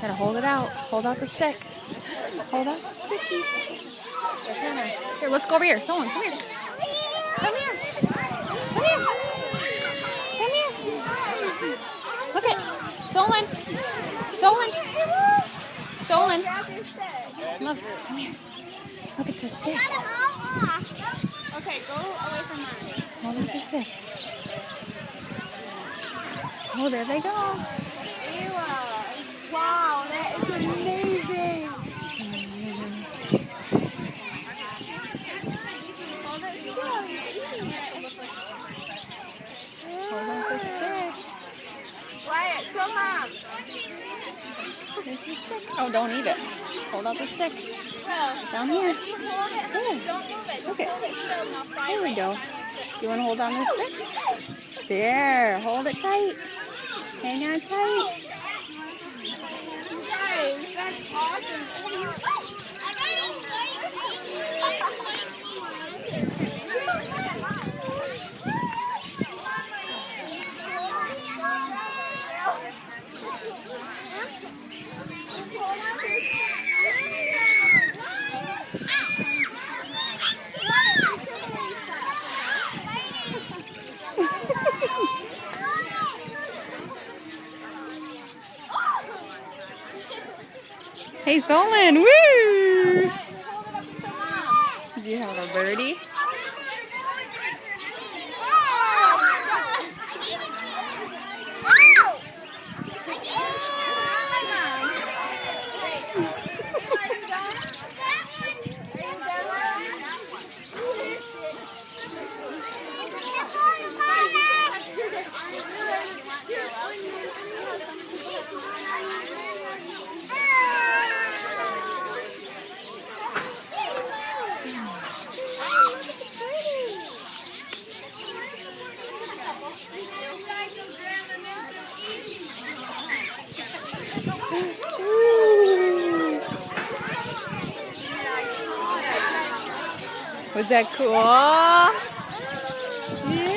Gotta hold it out. Hold out the stick. Hold out the stickies. Here, let's go over here. Solen, come here. Come here. Come here. Come here. Look at Solen. Solen. Solen. Look, come here. Look at the stick. Okay, go away from mine. Hold up the stick. Oh, there they go. Ew. Wow, that is amazing. Hold up the stick. Wyatt, show Mom. There's the stick. Oh, don't eat it. Hold out the stick. Down here. Hold it. Oh, Don't move it. okay. Hold it still. Now fry There we it. go. You want to hold on this stick? There. Hold it tight. Hang on tight. Guys, that's awesome. Hey, Solen. Woo! Do you have a birdie? Was that cool? Yeah.